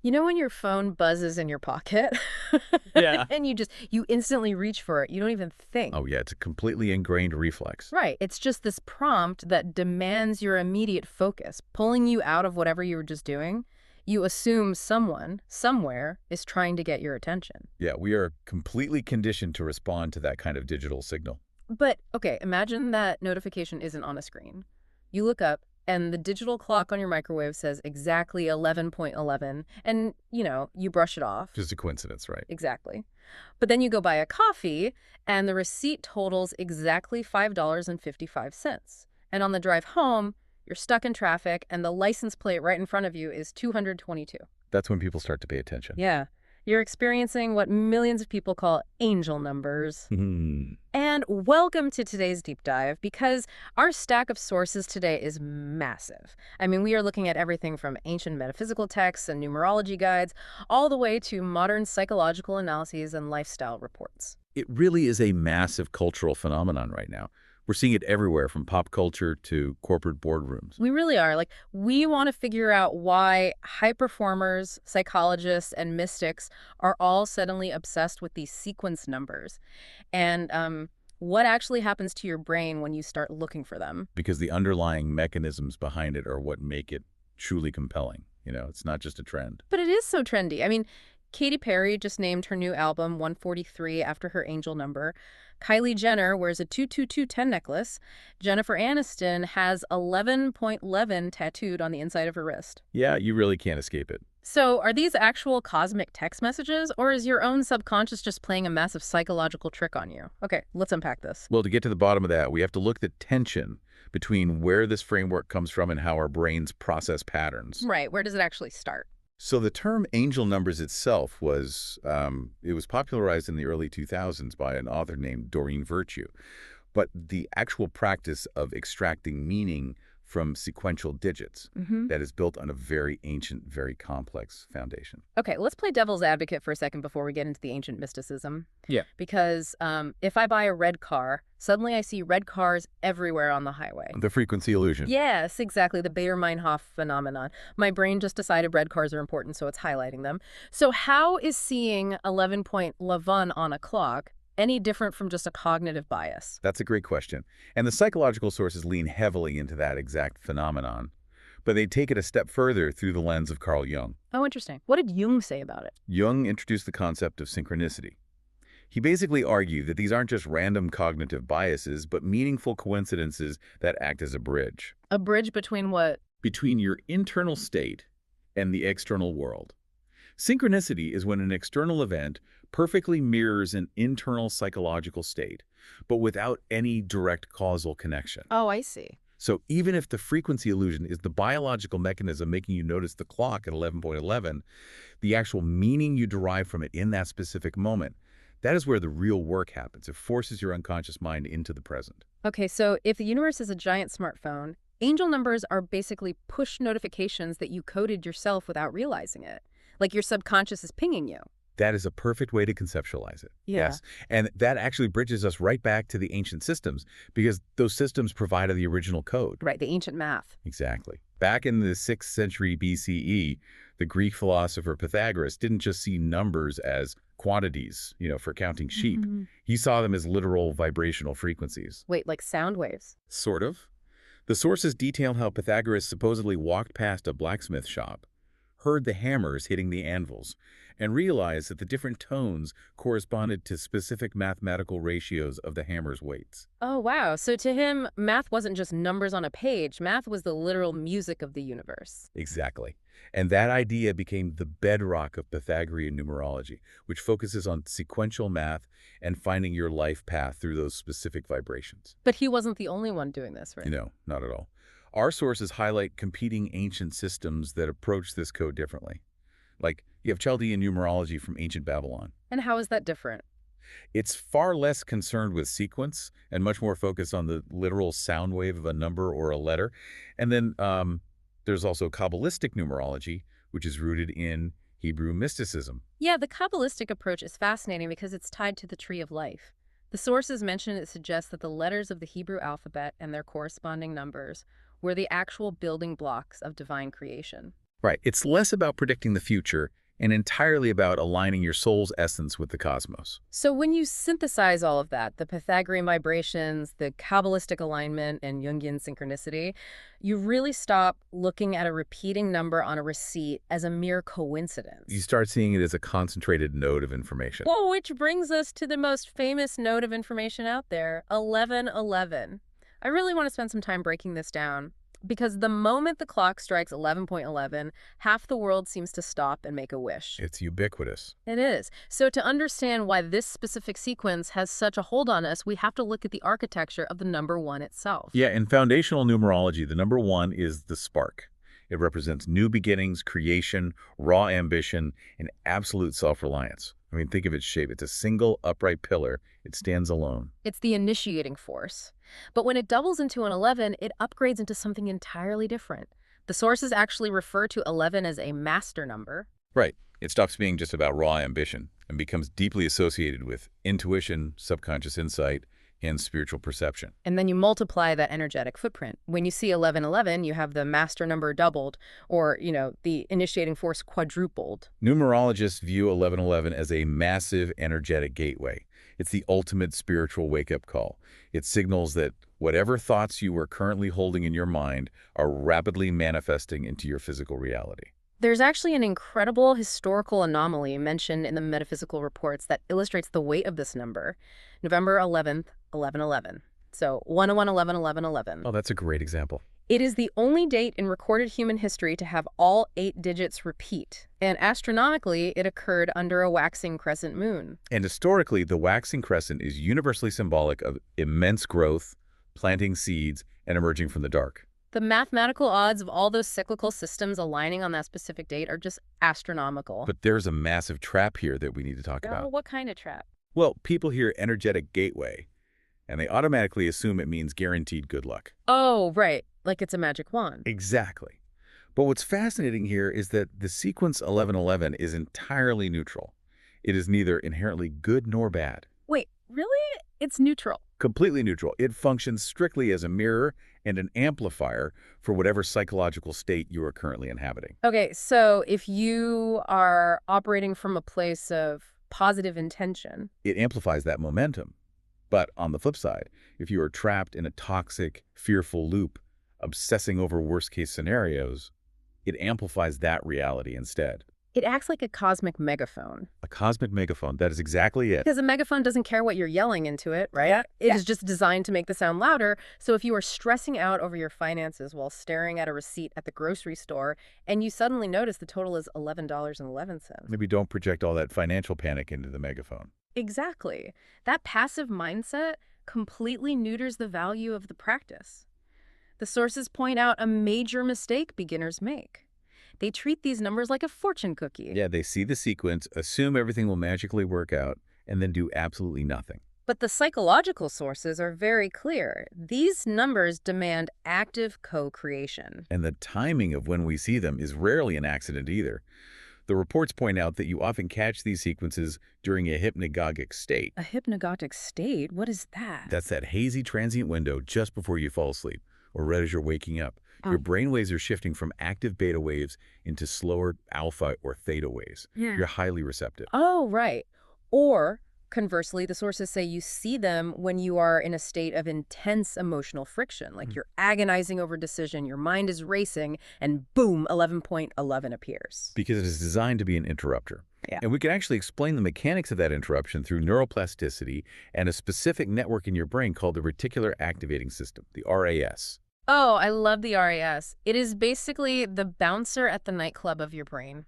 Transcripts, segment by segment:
You know when your phone buzzes in your pocket? Yeah. And you instantly reach for it. You don't even think. Oh, yeah, it's a completely ingrained reflex. Right. It's just this prompt that demands your immediate focus, pulling you out of whatever you were just doing. You assume someone, somewhere, is trying to get your attention. Yeah, we are completely conditioned to respond to that kind of digital signal. But, okay, imagine that notification isn't on a screen. You look up, and the digital clock on your microwave says exactly 11:11, and, you brush it off. Just a coincidence, right? Exactly. But then you go buy a coffee, and the receipt totals exactly $5.55. And on the drive home, you're stuck in traffic, and the license plate right in front of you is 222. That's when people start to pay attention. Yeah. You're experiencing what millions of people call angel numbers. Hmm. And welcome to today's deep dive, because our stack of sources today is massive. I mean, we are looking at everything from ancient metaphysical texts and numerology guides, all the way to modern psychological analyses and lifestyle reports. It really is a massive cultural phenomenon right now. We're seeing it everywhere, from pop culture to corporate boardrooms. We really are. We want to figure out why high performers, psychologists, and mystics are all suddenly obsessed with these sequence numbers. And what actually happens to your brain when you start looking for them. Because the underlying mechanisms behind it are what make it truly compelling. It's not just a trend. But it is so trendy. I mean, Katy Perry just named her new album 143 after her angel number. Kylie Jenner wears a 22210 necklace. Jennifer Aniston has 11.11 tattooed on the inside of her wrist. Yeah, you really can't escape it. So are these actual cosmic text messages, or is your own subconscious just playing a massive psychological trick on you? Okay, let's unpack this. Well, to get to the bottom of that, we have to look at the tension between where this framework comes from and how our brains process patterns. Right, where does it actually start? So the term angel numbers itself was popularized in the early 2000s by an author named Doreen Virtue. But the actual practice of extracting meaning from sequential digits that is built on a very ancient, very complex foundation. Okay, let's play devil's advocate for a second before we get into the ancient mysticism. Yeah. Because if I buy a red car, suddenly I see red cars everywhere on the highway. The frequency illusion. Yes, exactly, the Bayer-Meinhof phenomenon. My brain just decided red cars are important, so it's highlighting them. So how is seeing 11.11 on a clock any different from just a cognitive bias? That's a great question. And the psychological sources lean heavily into that exact phenomenon. But they take it a step further through the lens of Carl Jung. Oh, interesting. What did Jung say about it? Jung introduced the concept of synchronicity. He basically argued that these aren't just random cognitive biases, but meaningful coincidences that act as a bridge. A bridge between what? Between your internal state and the external world. Synchronicity is when an external event perfectly mirrors an internal psychological state, but without any direct causal connection. Oh, I see. So even if the frequency illusion is the biological mechanism making you notice the clock at 11.11, the actual meaning you derive from it in that specific moment, that is where the real work happens. It forces your unconscious mind into the present. Okay, so if the universe is a giant smartphone, angel numbers are basically push notifications that you coded yourself without realizing it. Like your subconscious is pinging you. That is a perfect way to conceptualize it. Yeah. Yes. And that actually bridges us right back to the ancient systems, because those systems provided the original code. Right, the ancient math. Exactly. Back in the 6th century BCE, the Greek philosopher Pythagoras didn't just see numbers as quantities, for counting sheep. He saw them as literal vibrational frequencies. Wait, like sound waves? Sort of. The sources detail how Pythagoras supposedly walked past a blacksmith shop, heard the hammers hitting the anvils, and realized that the different tones corresponded to specific mathematical ratios of the hammer's weights. Oh, wow. So to him, math wasn't just numbers on a page. Math was the literal music of the universe. Exactly. And that idea became the bedrock of Pythagorean numerology, which focuses on sequential math and finding your life path through those specific vibrations. But he wasn't the only one doing this, right? No, not at all. Our sources highlight competing ancient systems that approach this code differently. Like, you have Chaldean numerology from ancient Babylon. And how is that different? It's far less concerned with sequence and much more focused on the literal sound wave of a number or a letter. And then there's also Kabbalistic numerology, which is rooted in Hebrew mysticism. Yeah, the Kabbalistic approach is fascinating because it's tied to the tree of life. The sources mention it suggests that the letters of the Hebrew alphabet and their corresponding numbers were the actual building blocks of divine creation. Right. It's less about predicting the future and entirely about aligning your soul's essence with the cosmos. So when you synthesize all of that, the Pythagorean vibrations, the Kabbalistic alignment, and Jungian synchronicity, you really stop looking at a repeating number on a receipt as a mere You coincidence. start seeing it as a concentrated node of information. Well, which brings us to the most famous node of information out there, 1111. I really want to spend some time breaking this down because the moment the clock strikes 11.11, half the world seems to stop and make a wish. It's ubiquitous. It is. So to understand why this specific sequence has such a hold on us, we have to look at the architecture of the number one itself. Yeah, in foundational numerology, the number one is the spark. It represents new beginnings, creation, raw ambition, and absolute self-reliance. I mean, think of its shape. It's a single upright pillar. It stands alone. It's the initiating force. But when it doubles into an 11, it upgrades into something entirely different. The sources actually refer to 11 as a master number. Right. It stops being just about raw ambition and becomes deeply associated with intuition, subconscious insight, and spiritual perception. And then you multiply that energetic footprint. When you see 1111, you have the master number doubled, or, the initiating force quadrupled. Numerologists view 1111 as a massive energetic gateway. It's the ultimate spiritual wake-up call. It signals that whatever thoughts you are currently holding in your mind are rapidly manifesting into your physical reality. There's actually an incredible historical anomaly mentioned in the metaphysical reports that illustrates the weight of this number. November 11th, 1111. So 1011111. Oh, that's a great example. It is the only date in recorded human history to have all 8 digits repeat. And astronomically, it occurred under a waxing crescent moon. And historically, the waxing crescent is universally symbolic of immense growth, planting seeds, and emerging from the dark. The mathematical odds of all those cyclical systems aligning on that specific date are just astronomical. But there's a massive trap here that we need to talk Oh, about. what kind of trap? Well, people hear energetic gateway, and they automatically assume it means guaranteed good luck. Oh, right. Like it's a magic wand. Exactly. But what's fascinating here is that the sequence 1111 is entirely neutral. It is neither inherently good nor bad. Wait, really? It's neutral. Completely neutral. It functions strictly as a mirror and an amplifier for whatever psychological state you are currently inhabiting. Okay, so if you are operating from a place of positive intention. It amplifies that momentum. But on the flip side, if you are trapped in a toxic, fearful loop, obsessing over worst-case scenarios, it amplifies that reality instead. It acts like a cosmic megaphone. A cosmic megaphone, that is exactly it. Because a megaphone doesn't care what you're yelling into it, right? It is just designed to make the sound louder. So if you are stressing out over your finances while staring at a receipt at the grocery store and you suddenly notice the total is $11.11. Maybe don't project all that financial panic into the megaphone. Exactly. That passive mindset completely neuters the value of the practice. The sources point out a major mistake beginners make. They treat these numbers like a fortune cookie. Yeah, they see the sequence, assume everything will magically work out, and then do absolutely nothing. But the psychological sources are very clear. These numbers demand active co-creation. And the timing of when we see them is rarely an accident either. The reports point out that you often catch these sequences during a hypnagogic state. A hypnagogic state? What is that? That's that hazy transient window just before you fall asleep, or right as you're waking up. Your brain waves are shifting from active beta waves into slower alpha or theta waves. Yeah. You're highly receptive. Oh, right. Or, conversely, the sources say you see them when you are in a state of intense emotional friction, like you're agonizing over decision, your mind is racing, and boom, 11.11 appears. Because it is designed to be an interrupter. Yeah. And we can actually explain the mechanics of that interruption through neuroplasticity and a specific network in your brain called the reticular activating system, the RAS. Oh, I love the RAS. It is basically the bouncer at the nightclub of your brain.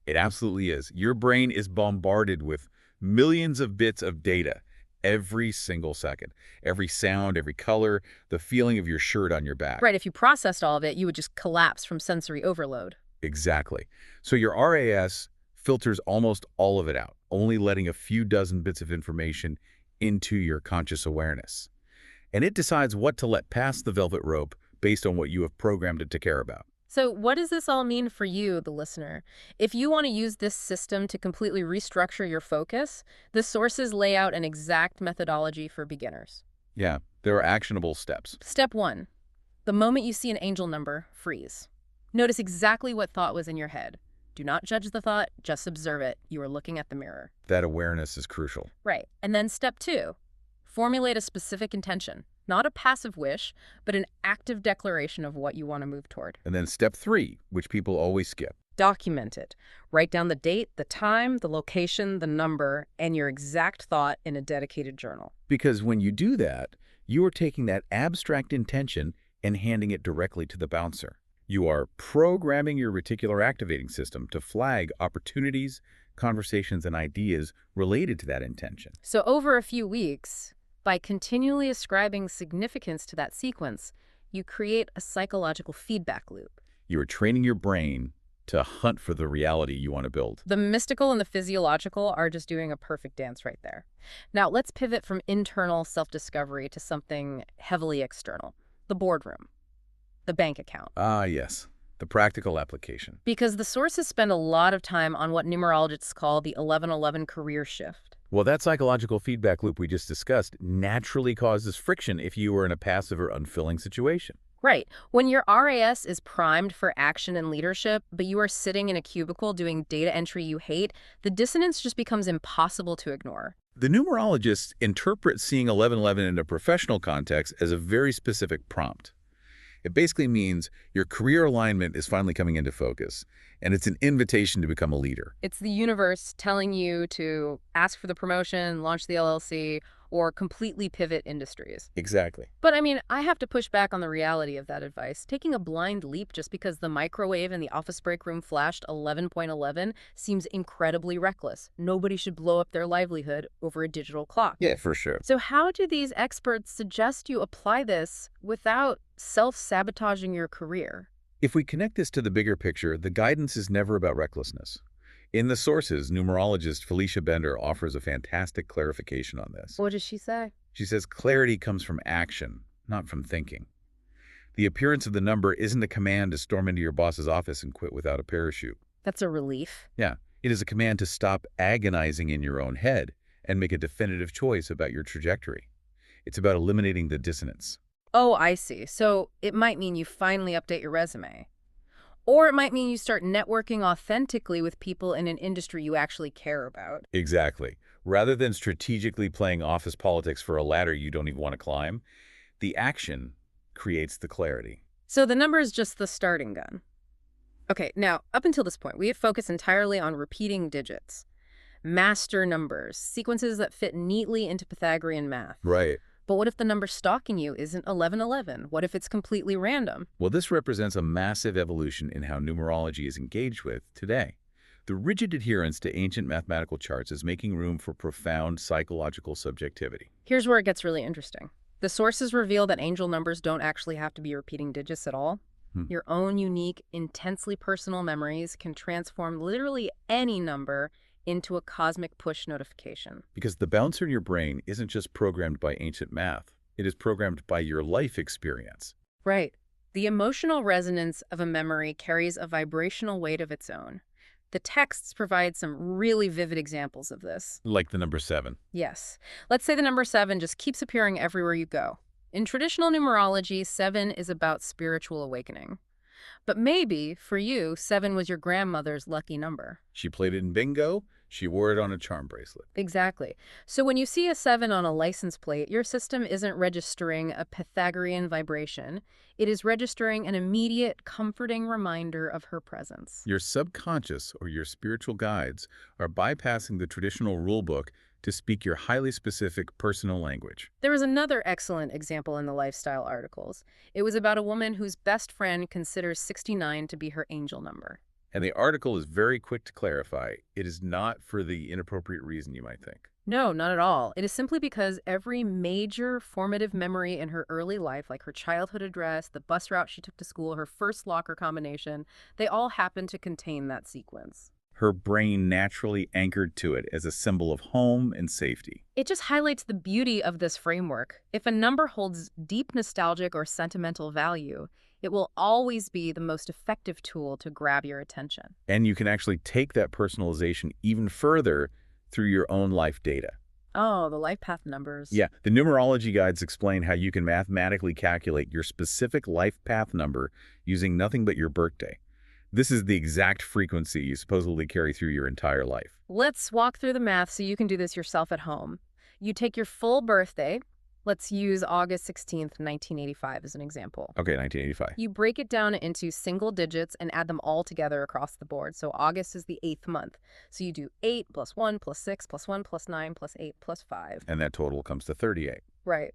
It absolutely is. Your brain is bombarded with millions of bits of data every single second. Every sound, every color, the feeling of your shirt on your back. Right, if you processed all of it, you would just collapse from sensory overload. Exactly. So your RAS filters almost all of it out, only letting a few dozen bits of information into your conscious awareness. And it decides what to let past the velvet rope based on what you have programmed it to care about. So what does this all mean for you, the listener? If you want to use this system to completely restructure your focus, the sources lay out an exact methodology for beginners. Yeah, there are actionable steps. Step 1. The moment you see an angel number, freeze. Notice exactly what thought was in your head. Do not judge the thought, just observe it. You are looking at the mirror. That awareness is crucial. Right. And then step 2, formulate a specific intention. Not a passive wish, but an active declaration of what you want to move toward. And then step 3, which people always skip. Document it. Write down the date, the time, the location, the number, and your exact thought in a dedicated journal. Because when you do that, you are taking that abstract intention and handing it directly to the bouncer. You are programming your reticular activating system to flag opportunities, conversations, and ideas related to that intention. So over a few weeks, by continually ascribing significance to that sequence, you create a psychological feedback loop. You are training your brain to hunt for the reality you want to build. The mystical and the physiological are just doing a perfect dance right there. Now, let's pivot from internal self-discovery to something heavily external. The boardroom. The bank account. Ah, yes. The practical application. Because the sources spend a lot of time on what numerologists call the 1111 career shift. Well, that psychological feedback loop we just discussed naturally causes friction if you are in a passive or unfilling situation. Right. When your RAS is primed for action and leadership, but you are sitting in a cubicle doing data entry you hate, the dissonance just becomes impossible to ignore. The numerologists interpret seeing 1111 in a professional context as a very specific prompt. It basically means your career alignment is finally coming into focus, and it's an invitation to become a leader. It's the universe telling you to ask for the promotion, launch the LLC, or completely pivot industries. Exactly. But I mean, I have to push back on the reality of that advice. Taking a blind leap just because the microwave in the office break room flashed 11.11 seems incredibly reckless. Nobody should blow up their livelihood over a digital clock. Yeah, for sure. So how do these experts suggest you apply this without self-sabotaging your career? If we connect this to the bigger picture, the guidance is never about recklessness. In the sources, numerologist Felicia Bender offers a fantastic clarification on this. What does she say? She says clarity comes from action, not from thinking. The appearance of the number isn't a command to storm into your boss's office and quit without a parachute. That's a relief. Yeah, it is a command to stop agonizing in your own head and make a definitive choice about your trajectory. It's about eliminating the dissonance. Oh, I see. So it might mean you finally update your resume. Or it might mean you start networking authentically with people in an industry you actually care about. Exactly. Rather than strategically playing office politics for a ladder you don't even want to climb, the action creates the clarity. So the number is just the starting gun. Okay, now, up until this point, we have focused entirely on repeating digits. Master numbers, sequences that fit neatly into Pythagorean math. Right. But what if the number stalking you isn't 1111? What if it's completely random? Well, this represents a massive evolution in how numerology is engaged with today. The rigid adherence to ancient mathematical charts is making room for profound psychological subjectivity. Here's where it gets really interesting. The sources reveal that angel numbers don't actually have to be repeating digits at all. Your own unique, intensely personal memories can transform literally any number into a cosmic push notification. Because the bouncer in your brain isn't just programmed by ancient math. It is programmed by your life experience. Right. The emotional resonance of a memory carries a vibrational weight of its own. The texts provide some really vivid examples of this. Like the number 7. Yes. Let's say the number 7 just keeps appearing everywhere you go. In traditional numerology, 7 is about spiritual awakening. But maybe, for you, 7 was your grandmother's lucky number. She played it in bingo. She wore it on a charm bracelet. Exactly. So when you see a 7 on a license plate, your system isn't registering a Pythagorean vibration. It is registering an immediate, comforting reminder of her presence. Your subconscious or your spiritual guides are bypassing the traditional rulebook to speak your highly specific personal language. There was another excellent example in the lifestyle articles. It was about a woman whose best friend considers 69 to be her angel number. And the article is very quick to clarify. It is not for the inappropriate reason you might think. No, not at all. It is simply because every major formative memory in her early life, like her childhood address, the bus route she took to school, her first locker combination, they all happen to contain that sequence. Her brain naturally anchored to it as a symbol of home and safety. It just highlights the beauty of this framework. If a number holds deep nostalgic or sentimental value, it will always be the most effective tool to grab your attention. And you can actually take that personalization even further through your own life data. Oh, the life path numbers. Yeah, the numerology guides explain how you can mathematically calculate your specific life path number using nothing but your birthday. This is the exact frequency you supposedly carry through your entire life. Let's walk through the math so you can do this yourself at home. You take your full birthday. Let's use August 16th, 1985 as an example. Okay, 1985. You break it down into single digits and add them all together across the board. So August is the 8th month. So you do 8 plus 1 plus 6 plus 1 plus 9 plus 8 plus 5. And that total comes to 38. Right.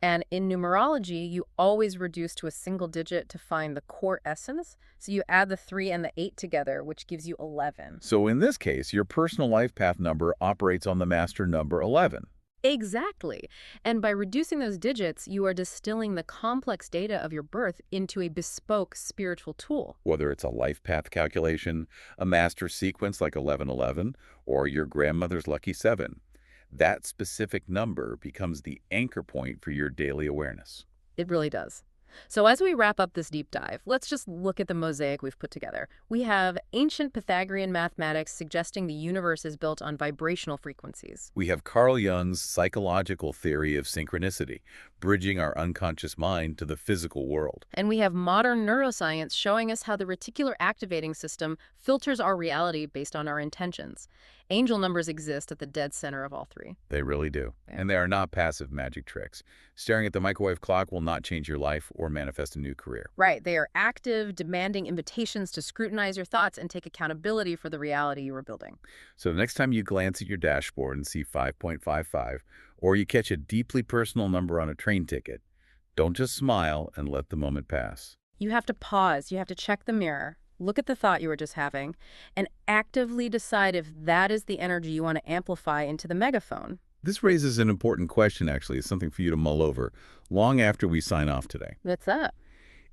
And in numerology, you always reduce to a single digit to find the core essence. So you add the 3 and the 8 together, which gives you 11. So in this case, your personal life path number operates on the master number 11. Exactly. And by reducing those digits, you are distilling the complex data of your birth into a bespoke spiritual tool. Whether it's a life path calculation, a master sequence like 1111, or your grandmother's lucky 7, that specific number becomes the anchor point for your daily awareness. It really does. So as we wrap up this deep dive, let's just look at the mosaic we've put together. We have ancient Pythagorean mathematics suggesting the universe is built on vibrational frequencies. We have Carl Jung's psychological theory of synchronicity, bridging our unconscious mind to the physical world. And we have modern neuroscience showing us how the reticular activating system filters our reality based on our intentions. Angel numbers exist at the dead center of all three. They really do. Yeah. And they are not passive magic tricks. Staring at the microwave clock will not change your life or manifest a new career. Right. They are active, demanding invitations to scrutinize your thoughts and take accountability for the reality you are building. So the next time you glance at your dashboard and see 5.55, or you catch a deeply personal number on a train ticket, don't just smile and let the moment pass. You have to pause. You have to check the mirror. Look at the thought you were just having and actively decide if that is the energy you want to amplify into the megaphone. This raises an important question, actually. It's something for you to mull over long after we sign off today. What's that?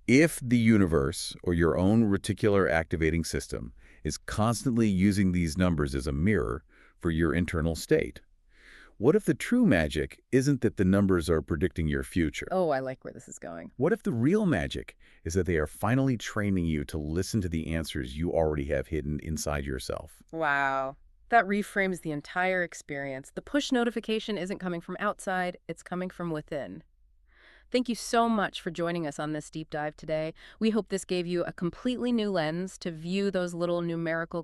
If the universe or your own reticular activating system is constantly using these numbers as a mirror for your internal state, what if the true magic isn't that the numbers are predicting your future? Oh, I like where this is going. What if the real magic is that they are finally training you to listen to the answers you already have hidden inside yourself? Wow. That reframes the entire experience. The push notification isn't coming from outside, it's coming from within. Thank you so much for joining us on this deep dive today. We hope this gave you a completely new lens to view those little numerical